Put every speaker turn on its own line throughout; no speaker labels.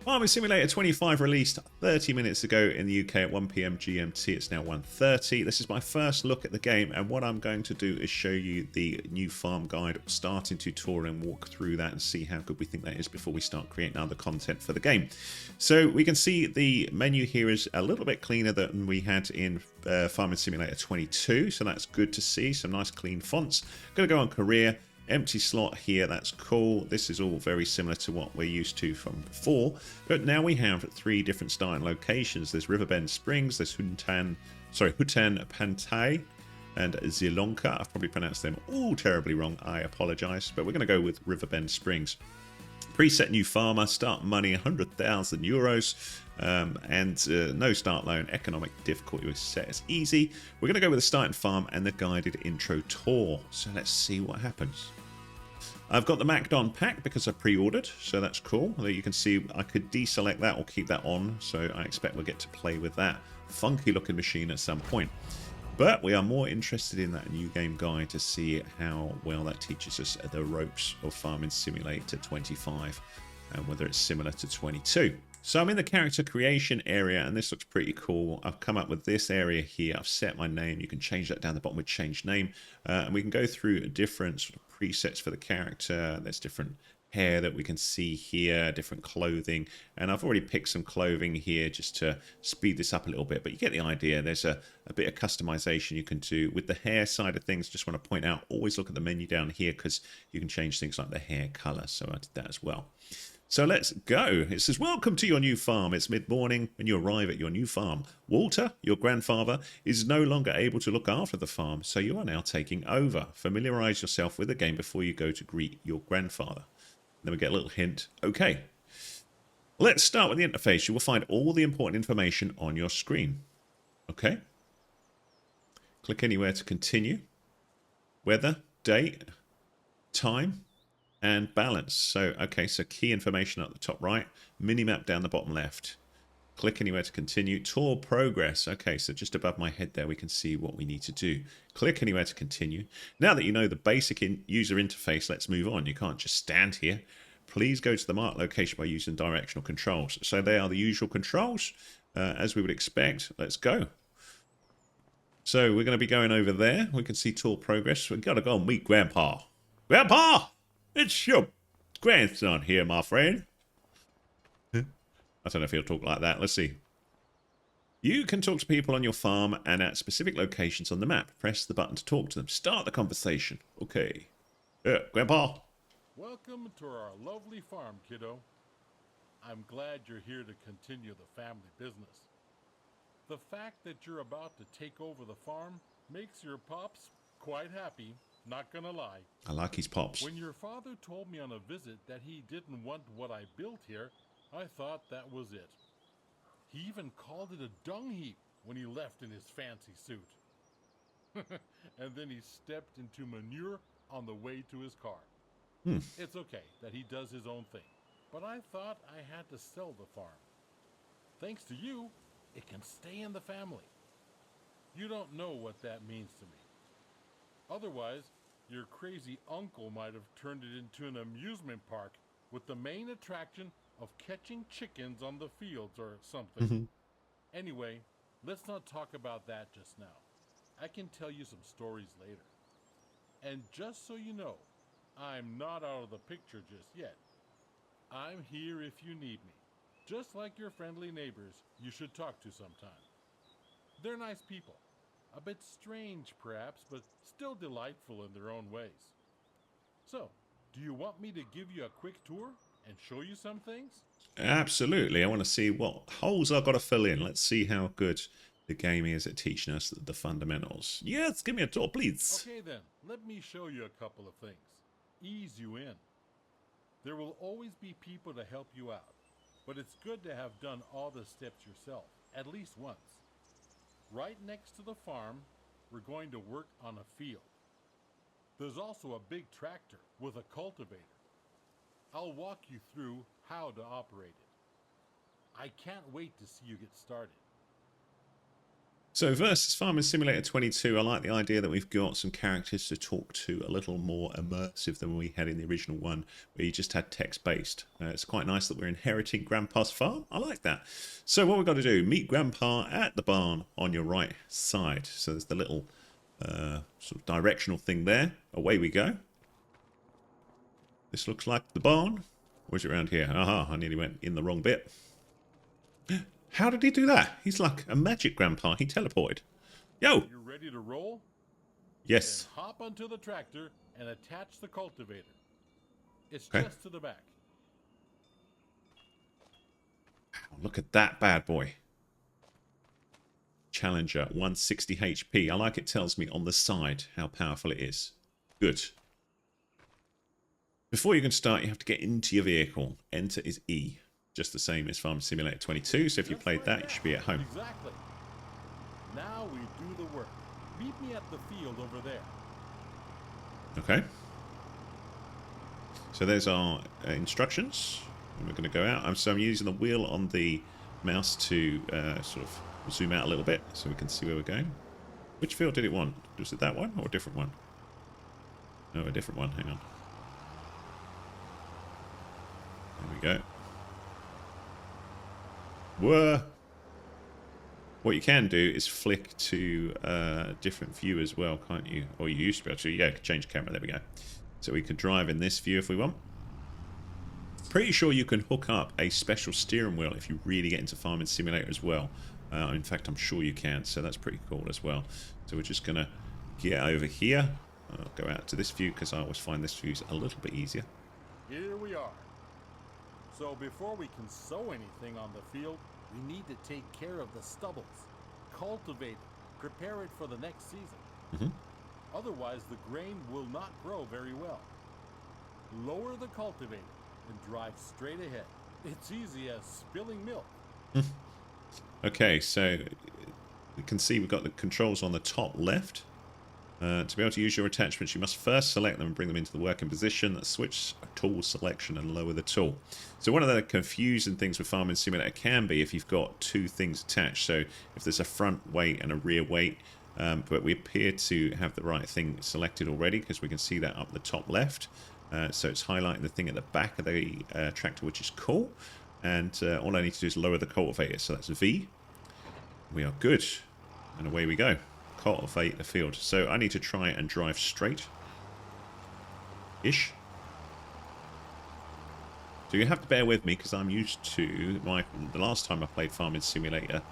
Farming Simulator 25 released 30 minutes ago in the UK at 1 PM GMT. It's now 1:30. This is my first look at the game, and what I'm going to do is show you the new farm guide, starting tutorial, and walk through that and see how good we think that is before we start creating other content for the game. So we can see the menu here is a little bit cleaner than we had in Farming Simulator 22, so that's good to see. Some nice clean fonts. Going to go on career. Empty slot here, that's cool. This is all very similar to what we're used to from before, but now we have 3 different starting locations. There's Riverbend Springs, there's Hutan Pantai, and Zilonka. I've probably pronounced them all terribly wrong, I apologize, but we're going to go with Riverbend Springs. Preset new farmer, start money 100,000 euros, and no start loan. Economic difficulty was set as easy. We're going to go with the starting farm and the guided intro tour. So let's see what happens. I've got the Macdon pack because I pre-ordered, so that's cool. You can see I could deselect that or keep that on, so I expect we'll get to play with that funky looking machine at some point. But we are more interested in that new game guide to see how well that teaches us the ropes of Farming Simulator 25 and whether it's similar to 22. So I'm in the character creation area, and this looks pretty cool. I've come up with this area here. I've set my name. You can change that down the bottom with change name, and we can go through different sort of presets for the character. There's different hair that we can see here, different clothing, and I've already picked some clothing here just to speed this up a little bit, but you get the idea. There's a bit of customization you can do with the hair side of things. Just want to point out, always look at the menu down here because you can change things like the hair color, so I did that as well. So let's go. It says, welcome to your new farm. It's mid-morning when you arrive at your new farm. Walter, your grandfather, is no longer able to look after the farm, so you are now taking over. Familiarize yourself with the game before you go to greet your grandfather. Then we get a little hint. Okay. Let's start with the interface. You will find all the important information on your screen. Okay. Click anywhere to continue. Weather, date, time, and balance. So, okay, so key information at the top right, minimap down the bottom left. Click anywhere to continue. Tour progress. Okay, so just above my head there, we can see what we need to do. Click anywhere to continue. Now that you know the basic user interface, let's move on. You can't just stand here. Please go to the marked location by using directional controls. So they are the usual controls, as we would expect. Let's go. So we're going to be going over there. We can see tour progress. We've got to go and meet Grandpa. Grandpa! It's your grandson here, my friend. I don't know if he'll talk like that. Let's see. You can talk to people on your farm and at specific locations on the map. Press the button to talk to them. Start the conversation. Okay. Grandpa.
Welcome to our lovely farm, kiddo. I'm glad you're here to continue the family business. The fact that you're about to take over the farm makes your pops quite happy. Not gonna lie.
I like his pops.
When your father told me on a visit that he didn't want what I built here, I thought that was it. He even called it a dung heap when he left in his fancy suit. And then he stepped into manure on the way to his car. It's okay that he does his own thing, but I thought I had to sell the farm. Thanks to you, it can stay in the family. You don't know what that means to me. Otherwise, your crazy uncle might have turned it into an amusement park with the main attraction of catching chickens on the fields or something. Anyway, let's not talk about that just now. I can tell you some stories later. And just so you know, I'm not out of the picture just yet. I'm here if you need me. Just like your friendly neighbors you should talk to sometime. They're nice people. A bit strange, perhaps, but still delightful in their own ways. So, do you want me to give you a quick tour and show you some things?
Absolutely. I want to see what holes I've got to fill in. Let's see how good the game is at teaching us the fundamentals. Yes, give me a tour, please.
Okay then, let me show you a couple of things. Ease you in. There will always be people to help you out, but it's good to have done all the steps yourself, at least once. Right next to the farm, we're going to work on a field. There's also a big tractor with a cultivator. I'll walk you through how to operate it. I can't wait to see you get started.
So versus Farming Simulator 22, I like the idea that we've got some characters to talk to a little more immersive than we had in the original one, where you just had text-based. It's quite nice that we're inheriting Grandpa's farm. I like that. So what we've got to do, meet Grandpa at the barn on your right side. So there's the little sort of directional thing there. Away we go. This looks like the barn. Or is it around here? Aha, I nearly went in the wrong bit. How did he do that? He's like a magic grandpa. He teleported. Yo!
You ready to roll?
Yes.
Then hop onto the tractor and attach the cultivator. It's
Okay.
just to the back.
Look at that bad boy. Challenger, 160 HP. I like it tells me on the side how powerful it is. Good. Before you can start, you have to get into your vehicle. Enter is E. Just the same as Farm Simulator 22, so if you played that, you should be at home.
Exactly. Now we do the work. Meet me at the field over there.
Okay. So there's our instructions. And we're going to go out. So I'm using the wheel on the mouse to sort of zoom out a little bit so we can see where we're going. Which field did it want? Was it that one or a different one? No, a different one. Hang on. There we go. Whoa. What you can do is flick to a different view as well, can't you? Or you used to be able to. Yeah, change camera. There we go. So we can drive in this view if we want. Pretty sure you can hook up a special steering wheel if you really get into Farming Simulator as well. In fact, I'm sure you can, so that's pretty cool as well. So we're just going to get over here. I'll go out to this view because I always find this view's a little bit easier.
Here we are. So before we can sow anything on the field, we need to take care of the stubbles, cultivate it, prepare it for the next season. Otherwise, the grain will not grow very well. Lower the cultivator and drive straight ahead. It's easy as spilling milk.
Okay, so you can see we've got the controls on the top left. To be able to use your attachments, you must first select them and bring them into the working position, switch tool selection and lower the tool. So one of the confusing things with Farming Simulator can be if you've got two things attached. So if there's a front weight and a rear weight, but we appear to have the right thing selected already because we can see that up the top left. So it's highlighting the thing at the back of the tractor, which is cool. And all I need to do is lower the cultivator. So that's V. We are good. And away we go. Cultivate the field. So I need to try and drive straight. Ish. So you have to bear with me because I'm used to the last time I played Farming Simulator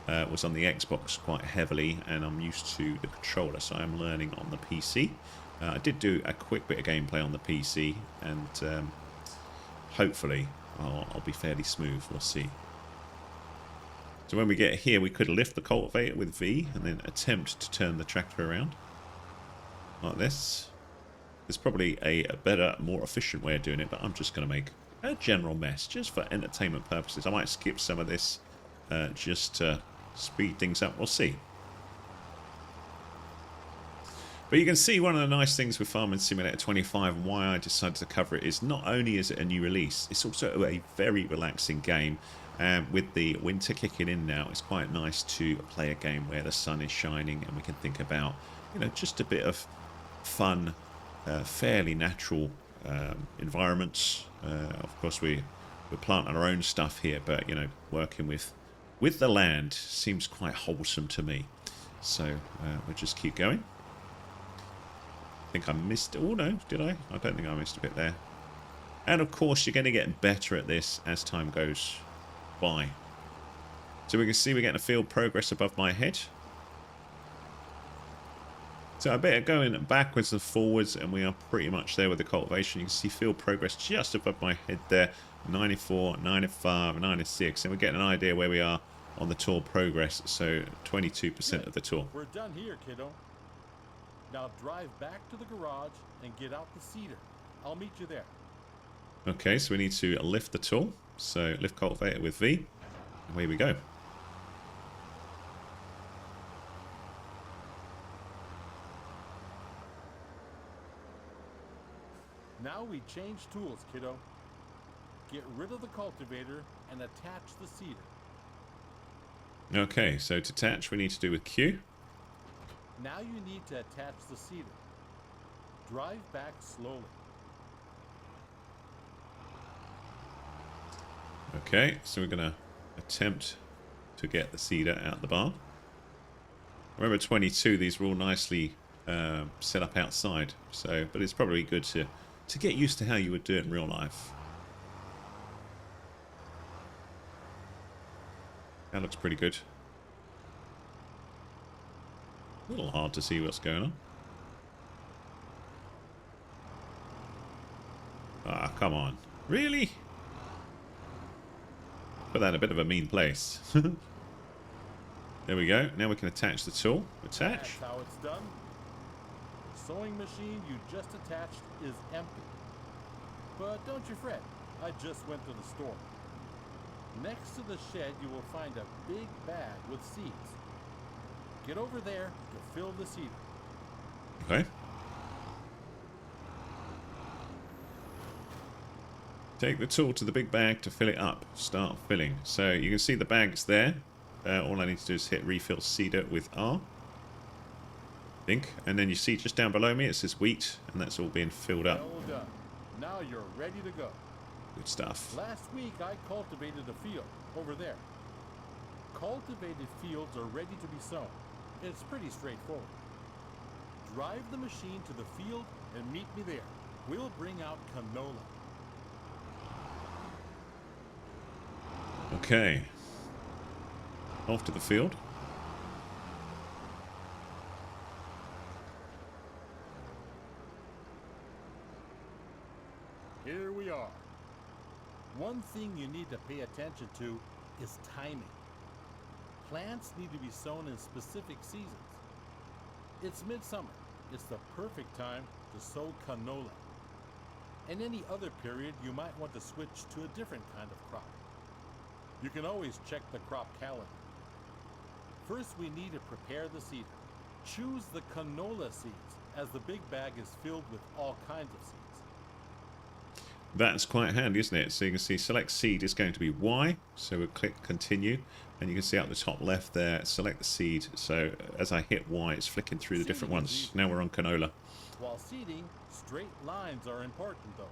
was on the Xbox quite heavily, and I'm used to the controller, so I'm learning on the PC. I did do a quick bit of gameplay on the PC, and hopefully I'll be fairly smooth. We'll see. So when we get here, we could lift the cultivator with V and then attempt to turn the tractor around like this. There's probably a better, more efficient way of doing it, but I'm just going to make a general mess just for entertainment purposes. I might skip some of this just to speed things up. We'll see. But you can see one of the nice things with Farming Simulator 25 and why I decided to cover it is not only is it a new release, it's also a very relaxing game. And with the winter kicking in now, it's quite nice to play a game where the sun is shining and we can think about, you know, just a bit of fun, fairly natural environments. Of course, we're planting our own stuff here, but, you know, working with the land seems quite wholesome to me. So we'll just keep going. I think I missed... Oh, no, did I? I don't think I missed a bit there. And, of course, you're going to get better at this as time goes by. So we can see we're getting a field progress above my head. So I better going backwards and forwards, and we are pretty much there with the cultivation. You can see field progress just above my head there. 94, 95, 96. And we're getting an idea where we are on the tour progress. So 22% of the tour.
We're done here, kiddo. Now drive back to the garage and get out the seeder. I'll meet you there.
Okay, so we need to lift the tool. So lift cultivator with V. Away we go.
Now we change tools, kiddo. Get rid of the cultivator and attach the seeder.
Okay, so to attach we need to do with Q.
Now you need to attach the seeder. Drive back slowly.
Okay, so we're going to attempt to get the seeder out the barn. Remember 22, these were all nicely set up outside, so but it's probably good to get used to how you would do it in real life. That looks pretty good. A little hard to see what's going on. Ah, come on. Really? Put that in a bit of a mean place. There we go. Now we can attach the tool. Attach.
That's how it's done. The sewing machine you just attached is empty. But don't you fret. I just went to the store. Next to the shed, you will find a big bag with seeds. Get over there to fill the seeder.
Okay. Take the tool to the big bag to fill it up. Start filling. So you can see the bag's there. All I need to do is hit refill seeder with R. I think. And then you see just down below me it says wheat, and that's all being filled up.
Well done. Now you're ready to go.
Good stuff.
Last week I cultivated a field over there. Cultivated fields are ready to be sown. It's pretty straightforward. Drive the machine to the field and meet me there. We'll bring out canola.
Okay. Off to the field.
Here we are. One thing you need to pay attention to is timing. Plants need to be sown in specific seasons. It's midsummer. It's the perfect time to sow canola. In any other period, you might want to switch to a different kind of crop. You can always check the crop calendar. First, we need to prepare the seeder. Choose the canola seeds, as the big bag is filled with all kinds of seeds.
That's quite handy, isn't it? So you can see select seed is going to be Y. So we'll click continue. And you can see up the top left there, select the seed. So as I hit Y, it's flicking through the different ones. Now we're on canola.
While seeding, straight lines are important though.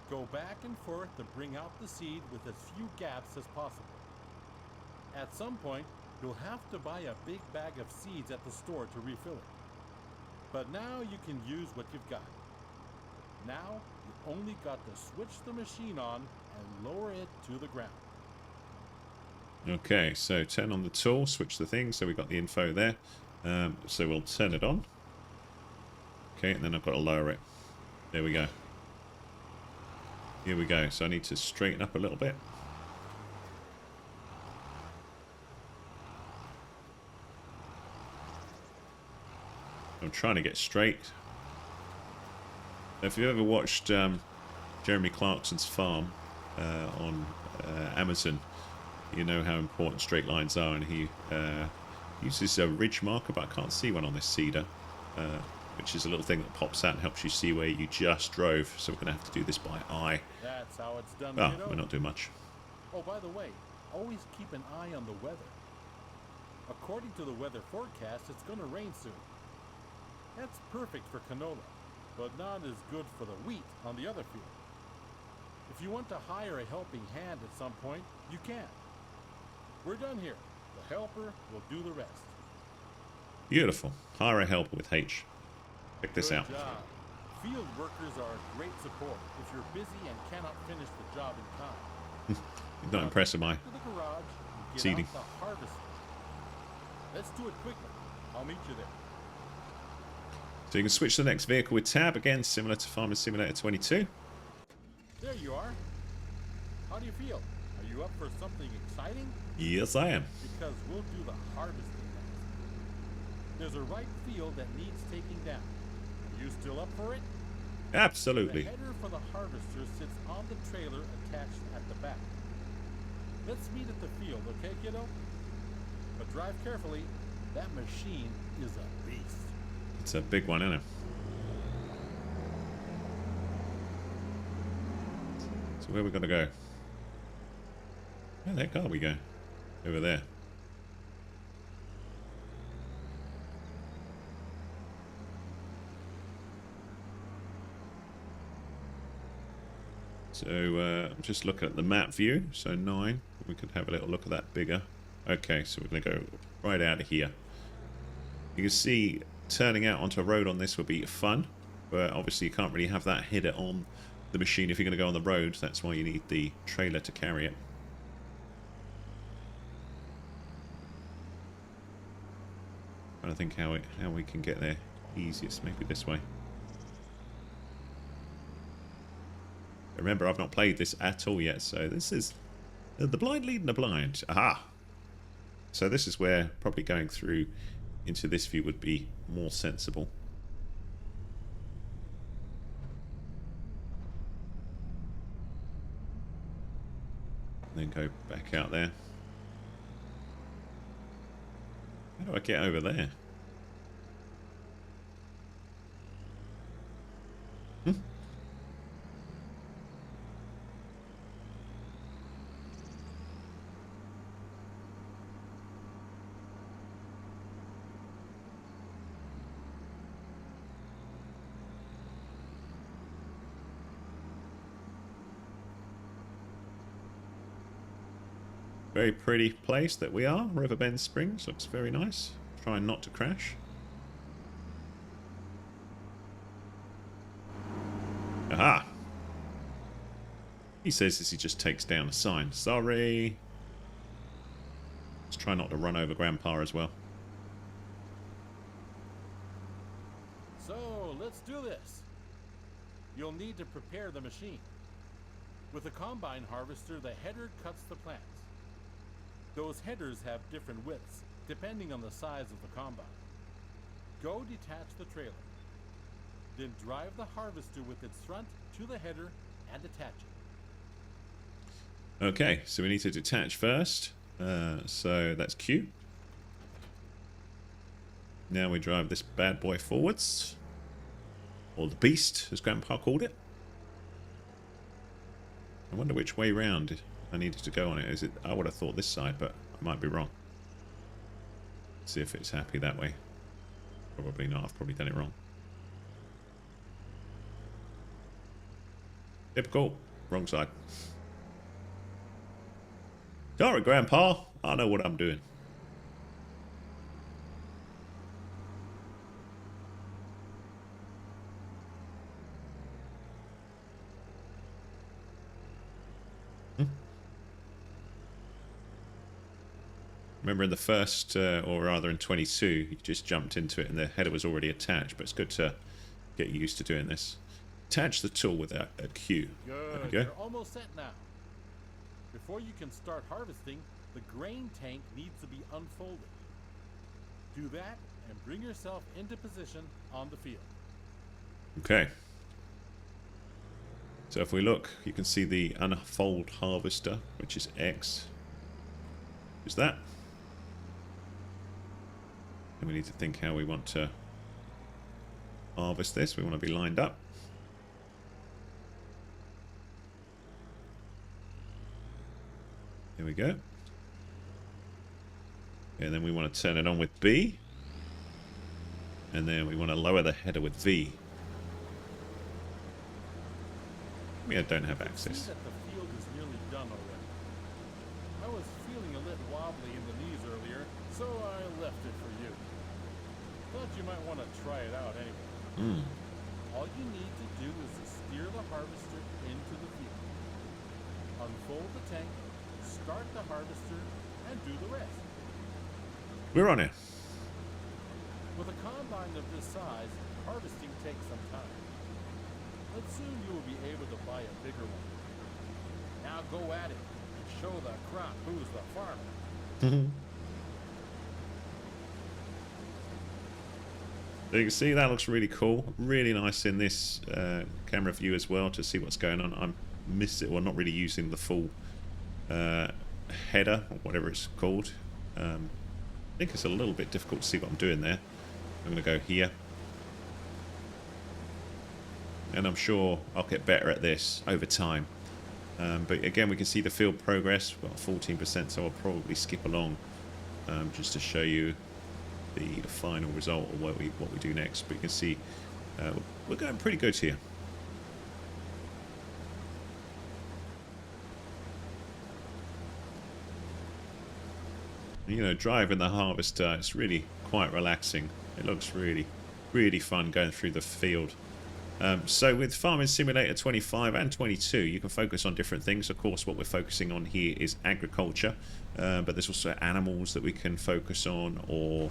Go back and forth to bring out the seed with as few gaps as possible. At some point, you'll have to buy a big bag of seeds at the store to refill it. But now you can use what you've got. Now, you only got to switch the machine on and lower it to the ground.
Okay, so turn on the tool, switch the thing, so we've got the info there. So we'll turn it on. Okay, and then I've got to lower it. There we go. Here we go. So I need to straighten up a little bit. I'm trying to get straight. If you've ever watched Jeremy Clarkson's Farm on Amazon, you know how important straight lines are, and he uses a ridge marker, but I can't see one on this seeder, which is a little thing that pops out and helps you see where you just drove. So we're going to have to do this by eye.
That's how it's done.
Oh, we're not doing much.
Oh, by the way, always keep an eye on the weather. According to the weather forecast, it's going to rain soon. That's perfect for canola, but not as good for the wheat on the other field. If you want to hire a helping hand at some point, you can. We're done here. The helper will do the rest.
Beautiful. Hire a helper with H. Check this
Good
out.
job. Field workers are a great support if you're busy and cannot finish the job in time.
You're not impressed with my
To the garage and get
seeding.
out the harvester. Let's do it quickly. I'll meet you there.
So you can switch to the next vehicle with tab, again similar to Farming Simulator 22.
There you are. How do you feel? Are you up for something exciting?
Yes, I am.
Because we'll do the harvesting next. There's a ripe field that needs taking down. Are you still up for it?
Absolutely.
The header for the harvester sits on the trailer attached at the back. Let's meet at the field, okay, kiddo? But drive carefully. That machine is a beast.
It's a big one, isn't it? So where we got to go? Where the heck are we going? Over there. So I'm just looking at the map view. So 9. We could have a little look at that bigger. Okay, so we're going to go right out of here. You can see turning out onto a road on this would be fun, but obviously you can't really have that header on the machine if you're going to go on the road. That's why you need the trailer to carry it. Trying to think how we can get there easiest. Maybe this way. Remember, I've not played this at all yet, so this is the blind leading the blind. Aha! So this is where probably going through into this view would be more sensible. And then go back out there. How do I get over there? Very pretty place that we are. Riverbend Springs looks very nice. Trying not to crash. Aha! He says this, he just takes down a sign. Sorry. Let's try not to run over Grandpa as well.
So, let's do this. You'll need to prepare the machine. With a combine harvester, the header cuts the plants. Those headers have different widths, depending on the size of the combine. Go detach the trailer. Then drive the harvester with its front to the header and attach it.
Okay, so we need to detach first. So that's Q. Now we drive this bad boy forwards. Or the beast, as Grandpa called it. I wonder which way round I needed to go on it. Is it? I would have thought this side, but I might be wrong. See if it's happy that way. Probably not. I've probably done it wrong. Typical. Wrong side. Sorry, Grandpa. I know what I'm doing. Remember in the first, or rather in 22, you just jumped into it and the header was already attached, but it's good to get used to doing this. Attach the tool with a Q.
Good.
There we go.
You're almost set now. Before you can start harvesting, the grain tank needs to be unfolded. Do that and bring yourself into position on the field.
Okay. So if we look, you can see the unfold harvester, which is X. Is that? And we need to think how we want to harvest this. We want to be lined up. There we go. And then we want to turn it on with B. And then we want to lower the header with V. We don't have access.
See that the field is nearly done already. I was feeling a little wobbly in the knees earlier, so I left it for you. Thought you might want to try it out anyway. All you need to do is to steer the harvester into the field. Unfold the tank, start the harvester, and do the rest.
We're on it.
With a combine of this size, harvesting takes some time. But soon you will be able to buy a bigger one. Now go at it and show the crop who's the farmer.
So you can see that looks really cool. Really nice in this camera view as well to see what's going on. I missed it, well, not really using the full header or whatever it's called. I think it's a little bit difficult to see what I'm doing there. I'm going to go here. And I'm sure I'll get better at this over time. But again, we can see the field progress. We've got 14%, so I'll probably skip along just to show you the final result or what we do next. But you can see we're going pretty good here. You know, driving the harvester, it's really quite relaxing. It looks really, really fun going through the field. So with Farming Simulator 25 and 22, you can focus on different things. Of course, what we're focusing on here is agriculture, but there's also animals that we can focus on, or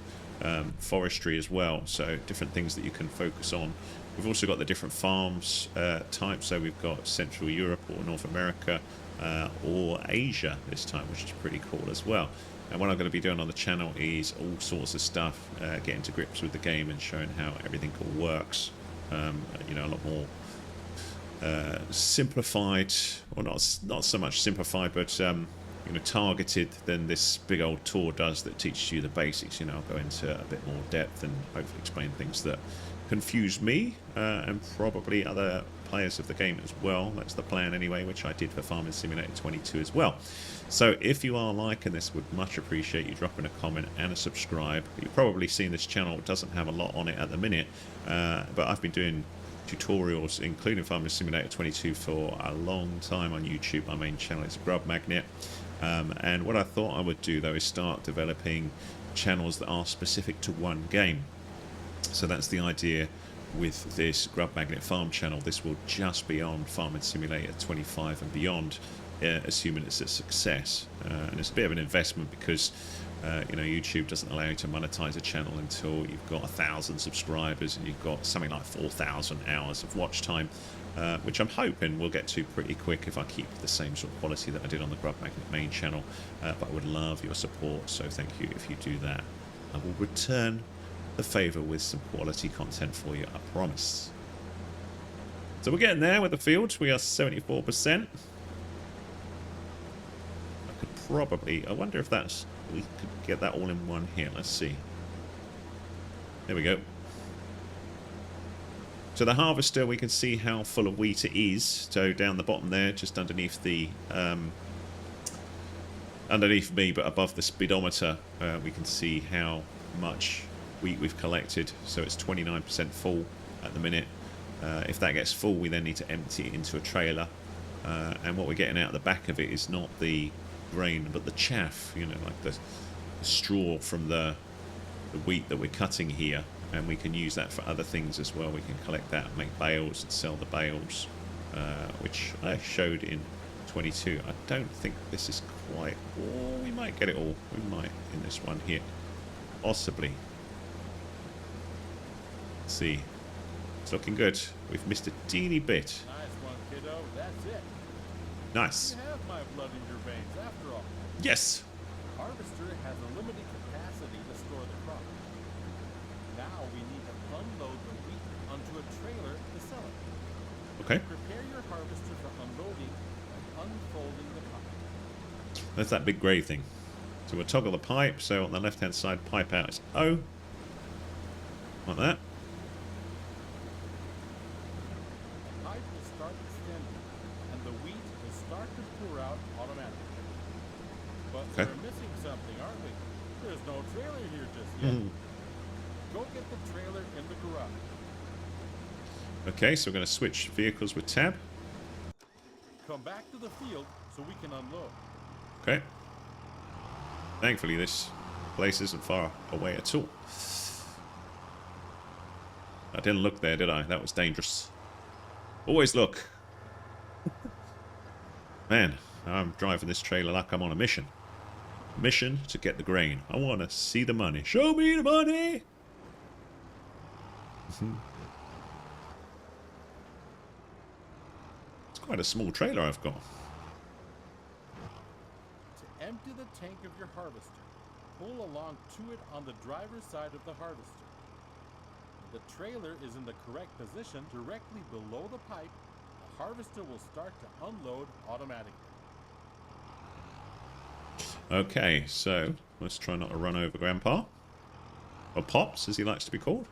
forestry as well. So different things that you can focus on. We've also got the different farms types. So we've got Central Europe or North America or Asia this time, which is pretty cool as well. And what I'm going to be doing on the channel is all sorts of stuff, getting to grips with the game and showing how everything all works. You know, a lot more simplified, or not so much simplified, but you know, targeted than this big old tour does that teaches you the basics. You know, I'll go into a bit more depth and hopefully explain things that confuse me and probably other players of the game as well. That's the plan anyway, which I did for Farming Simulator 22 as well. So if you are liking this, would much appreciate you dropping a comment and a subscribe. You've probably seen this channel doesn't have a lot on it at the minute, but I've been doing tutorials, including Farming Simulator 22, for a long time on YouTube. My main channel is Grub Magnet, and what I thought I would do though is start developing channels that are specific to one game. So that's the idea with this Grub Magnet Farm channel. This will just be on Farming Simulator 25 and beyond, assuming it's a success. And it's a bit of an investment because you know, YouTube doesn't allow you to monetize a channel until you've got 1,000 subscribers and you've got something like 4,000 hours of watch time, which I'm hoping we'll get to pretty quick if I keep the same sort of quality that I did on the Grub Magnet main channel. But I would love your support, so thank you if you do that. I will return the favour with some quality content for you, I promise. So we're getting there with the fields. We are 74%. I could probably, I wonder if that's, we could get that all in one here. Let's see. There we go. So the harvester, we can see how full of wheat it is. So down the bottom there, just underneath the underneath me, but above the speedometer, we can see how much wheat we've collected. So it's 29% full at the minute. If that gets full, we then need to empty it into a trailer, and what we're getting out of the back of it is not the grain but the chaff, you know, like the straw from the wheat that we're cutting here, and we can use that for other things as well. We can collect that, make bales and sell the bales, which I showed in 22. I don't think this is quite, oh, we might get it all, we might in this one here, possibly. See, it's looking good. We've missed a teeny bit.
Nice one, kiddo. That's it.
Nice.
You have my blood in your veins, after all.
Yes.
The harvester has a limited capacity to store the crop. Now we need to unload the wheat onto a trailer to sell it.
Okay.
Prepare your harvester for unloading by unfolding the pipe.
That's that big grey thing. So we'll toggle the pipe. So on the left-hand side, pipe out is O. Like that.
But we're missing something, aren't we? There's no trailer here just yet. Go get the trailer in the garage.
Okay, so we're going to switch vehicles with tab.
Come back to the field so we can unload.
Okay. Thankfully, this place isn't far away at all. I didn't look there, did I? That was dangerous. Always look. Man, I'm driving this trailer like I'm on a mission. Mission to get the grain. I want to see the money. Show me the money! It's quite a small trailer I've got.
To empty the tank of your harvester, pull along to it on the driver's side of the harvester. The trailer is in the correct position directly below the pipe. The harvester will start to unload automatically. Okay, so let's try not to run over Grandpa. Or Pops, as he likes to be called.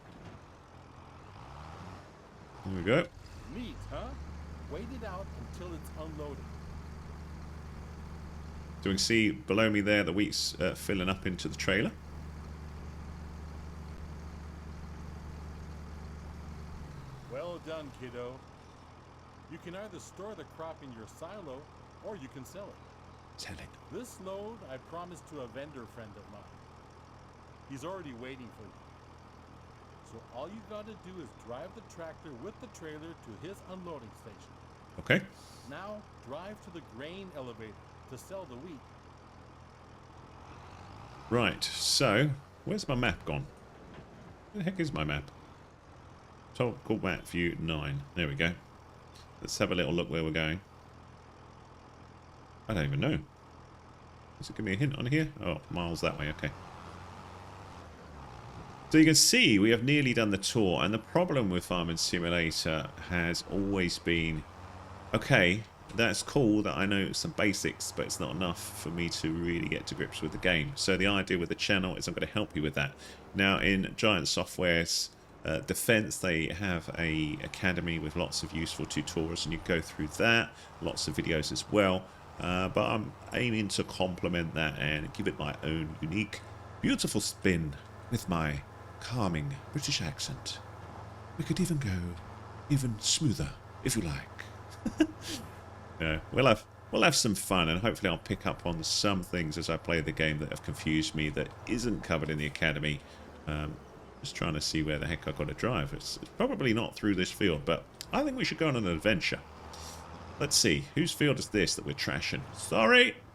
There we go.
Neat, huh? Wait it out until it's unloaded.
So we can see below me there the wheat's filling up into the trailer.
Well done, kiddo. You can either store the crop in your silo, or you can sell it.
Selling.
This load I promised to a vendor friend of mine. He's already waiting for you. So all you gotta do is drive the tractor with the trailer to his unloading station.
Okay.
Now drive to the grain elevator to sell the wheat.
Right, so where's my map gone? Where the heck is my map? Called map view 9. There we go. Let's have a little look where we're going. I don't even know. Does it give me a hint on here? Oh, miles that way, okay. So you can see we have nearly done the tour, and the problem with Farming Simulator has always been, okay, that's cool that I know some basics, but it's not enough for me to really get to grips with the game. So the idea with the channel is I'm going to help you with that. Now in Giant Software's defense, they have a academy with lots of useful tutorials, and you go through that, lots of videos as well. But I'm aiming to complement that and give it my own unique, beautiful spin with my calming British accent. We could even go even smoother, if you like. Yeah, we'll have some fun, and hopefully I'll pick up on some things as I play the game that have confused me that isn't covered in the academy. Just trying to see where the heck I've got to drive. It's probably not through this field, but I think we should go on an adventure. Let's see, whose field is this that we're trashing?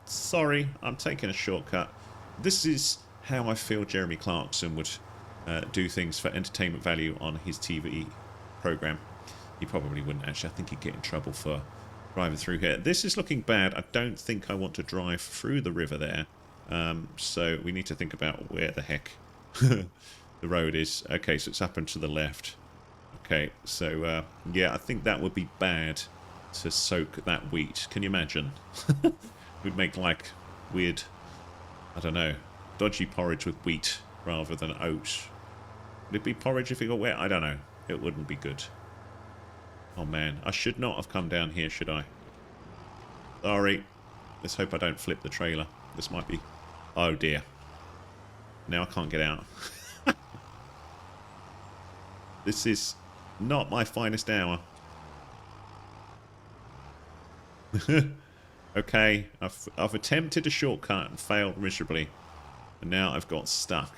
Sorry, I'm taking a shortcut. This is how I feel Jeremy Clarkson would do things for entertainment value on his TV program. He probably wouldn't actually. I think he'd get in trouble for driving through here. This is looking bad. I don't think I want to drive through the river there. So we need to think about where the heck the road is. Okay, so it's up and to the left. Okay, so yeah, I think that would be bad to soak that wheat. Can you imagine? We'd make like weird, I don't know, dodgy porridge with wheat rather than oats. Would it be porridge if it got wet? I don't know. It wouldn't be good. Oh man, I should not have come down here, should I? Sorry. Let's hope I don't flip the trailer. This might be... Oh dear. Now I can't get out. This is not my finest hour. Okay, I've attempted a shortcut and failed miserably. And now I've got stuck.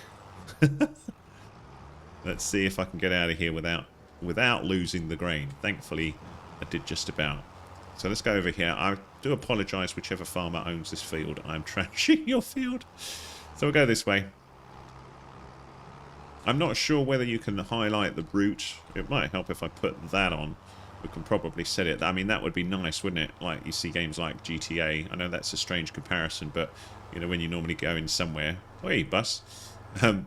Let's see if I can get out of here without losing the grain. Thankfully, I did just about. So let's go over here. I do apologise, whichever farmer owns this field. I'm trashing your field. So we'll go this way. I'm not sure whether you can highlight the route. It might help if I put that on. We can probably set it. I mean, that would be nice, wouldn't it? Like you see games like GTA. I know that's a strange comparison, but you know when you normally go in somewhere, hey bus,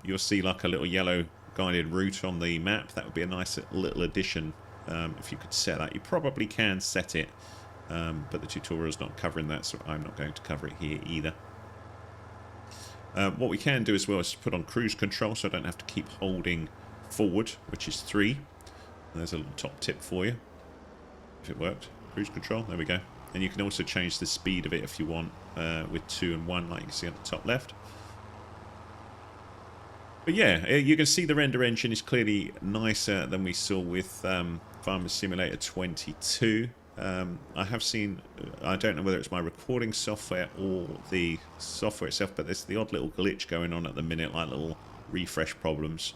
you'll see like a little yellow guided route on the map. That would be a nice little addition if you could set that. You probably can set it, but the tutorial's not covering that, so I'm not going to cover it here either. What we can do as well is put on cruise control, so I don't have to keep holding forward, which is 3. There's a little top tip for you. If it worked. Cruise control, there we go. And you can also change the speed of it if you want with 2 and 1, like you can see on the top left. But yeah, you can see the render engine is clearly nicer than we saw with Farming Simulator 22. I have seen, I don't know whether it's my recording software or the software itself, but there's the odd little glitch going on at the minute, like little refresh problems.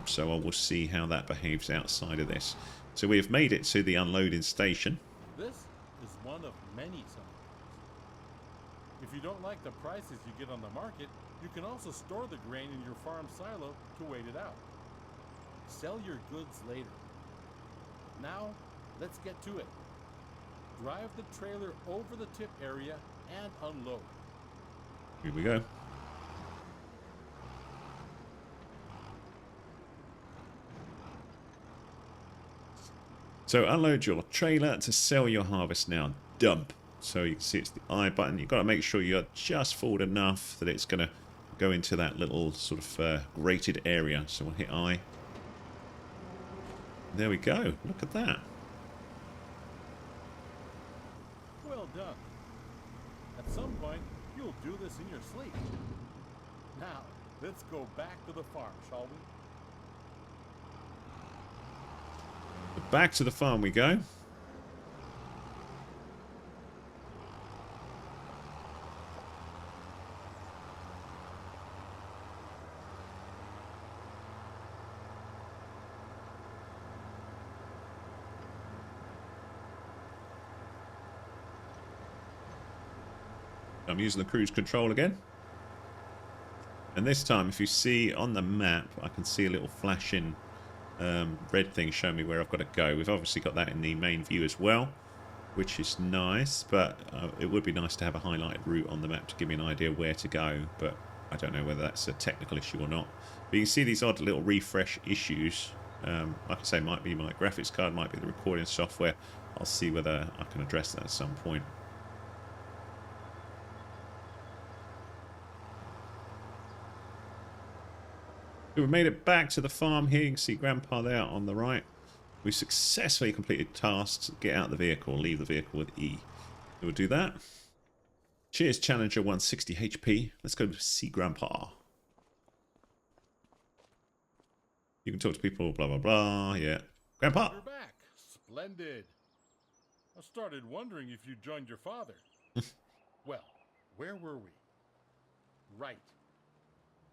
So I will see how that behaves outside of this. So we have made it to the unloading station.
This is one of many signs. If you don't like the prices you get on the market, you can also store the grain in your farm silo to wait it out. Sell your goods later. Now, let's get to it. Drive the trailer over the tip area and unload.
Here we go. So unload your trailer to sell your harvest now. Dump. So you can see it's the I button. You've got to make sure you're just forward enough that it's going to go into that little sort of grated area. So we'll hit I. There we go. Look at that.
Well done. At some point, you'll do this in your sleep. Now, let's go back to the farm, shall we?
Back to the farm we go. I'm using the cruise control again. And this time, if you see on the map, I can see a little flashing red thing showing me where I've got to go. We've obviously got that in the main view as well, which is nice, but it would be nice to have a highlighted route on the map to give me an idea where to go, but I don't know whether that's a technical issue or not. But you can see these odd little refresh issues. Like I say, might be my graphics card, might be the recording software. I'll see whether I can address that at some point. So we made it back to the farm here. You can see Grandpa there on the right. We successfully completed tasks. Get out the vehicle. Leave the vehicle with E. So we'll do that. Cheers, Challenger 160 HP. Let's go see Grandpa. You can talk to people, blah, blah, blah. Yeah. Grandpa!
You're back. Splendid. I started wondering if you joined your father. Well, where were we? Right.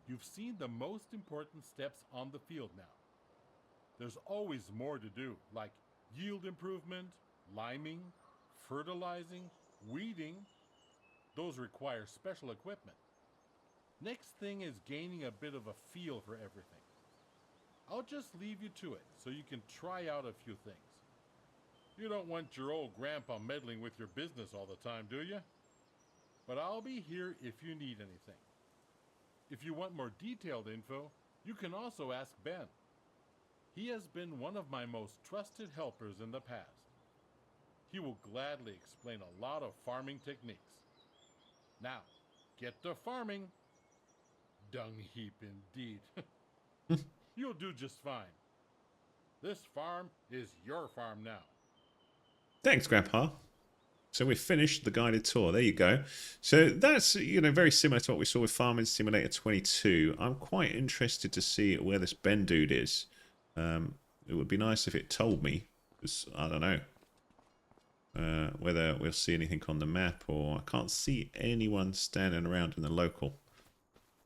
You've seen the most important steps on the field now. There's always more to do, like yield improvement, liming, fertilizing, weeding. Those require special equipment. Next thing is gaining a bit of a feel for everything. I'll just leave you to it so you can try out a few things. You don't want your old grandpa meddling with your business all the time, do you? But I'll be here if you need anything. If you want more detailed info, you can also ask Ben. He has been one of my most trusted helpers in the past. He will gladly explain a lot of farming techniques. Now, get to farming. Dung heap indeed. You'll do just fine. This farm is your farm now.
Thanks, Grandpa. So we've finished the guided tour. There you go. So that's, you know, very similar to what we saw with Farming Simulator 22. I'm quite interested to see where this Ben dude is. It would be nice if it told me, because I don't know whether we'll see anything on the map, or I can't see anyone standing around in the local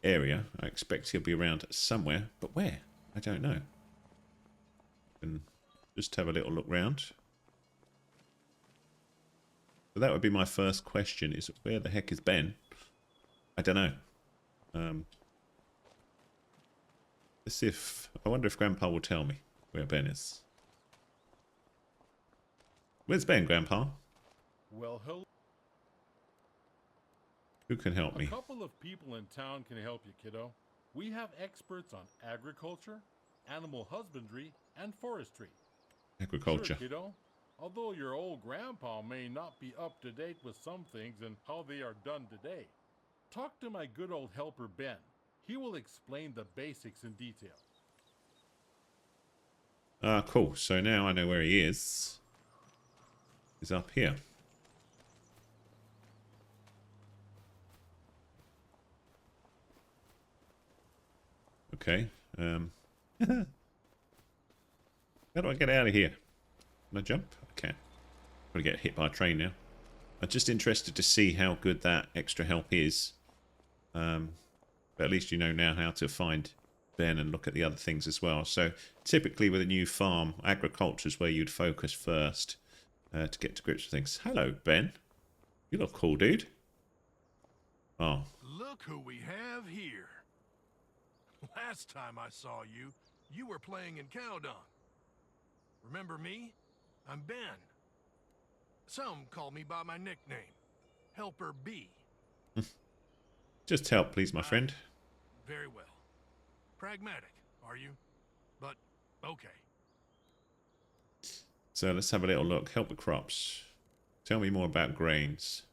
area. I expect he'll be around somewhere, but where? I don't know. And just have a little look round. So that would be my first question, is where the heck is Ben? I don't know. Let's see if... I wonder if Grandpa will tell me where Ben is. Where's Ben, Grandpa?
Well, hello.
Who can help me?
A couple of people in town can help you, kiddo. We have experts on agriculture, animal husbandry, and forestry.
Agriculture.
Sure, kiddo. Although your old grandpa may not be up to date with some things and how they are done today, talk to my good old helper Ben. He will explain the basics in detail.
Ah, cool. So now I know where he is. He's up here. Okay. How do I get out of here? Can I jump? I can't. I'm going to get hit by a train now. I'm just interested to see how good that extra help is. But at least you know now how to find Ben and look at the other things as well. So typically with a new farm, agriculture is where you'd focus first to get to grips with things. Hello, Ben. You look cool, dude. Oh.
Look who we have here. Last time I saw you, you were playing in cow dung. Remember me? I'm Ben. Some call me by my nickname, Helper B.
Just help, please, my friend.
Very well. Pragmatic, are you? But, okay.
So let's have a little look. Help the crops. Tell me more about grains.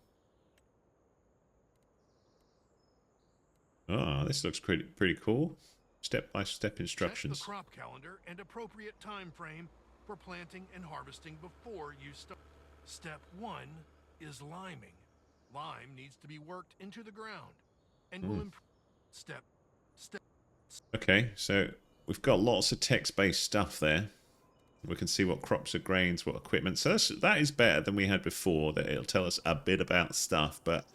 Ah, this looks pretty cool. Step-by-step instructions.
Check the crop calendar and appropriate time frame for planting and harvesting before you start. Step 1 is liming. Lime needs to be worked into the ground and will improve. Step.
Okay, so we've got lots of text-based stuff there. We can see what crops are grains, what equipment. So that is better than we had before. That it'll tell us a bit about stuff, but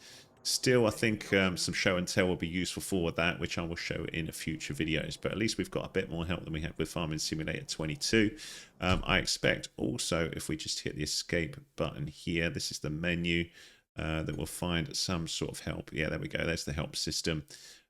still, I think some show and tell will be useful for that, which I will show in future videos. But at least we've got a bit more help than we had with Farming Simulator 22. I expect also, if we just hit the escape button here, this is the menu. then we'll find some sort of help. Yeah, there we go. There's the help system.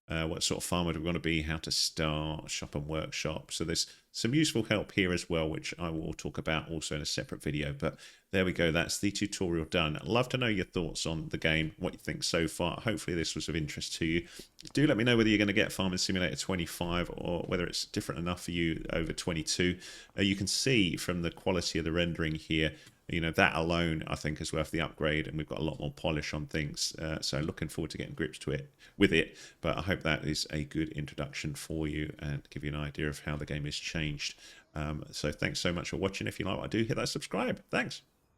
What sort of farmer do we want to be, how to start, shop and workshop. So there's some useful help here as well, which I will talk about also in a separate video. But there we go. That's the tutorial done. I'd love to know your thoughts on the game, what you think so far. Hopefully this was of interest to you. Do let me know whether you're going to get Farming Simulator 25 or whether it's different enough for you over 22. You can see from the quality of the rendering here, you know, that alone I think is worth the upgrade, and we've got a lot more polish on things, so looking forward to getting grips to it with it. But I hope that is a good introduction for you and give you an idea of how the game has changed. So thanks so much for watching. If you like what I do, hit that subscribe. Thanks.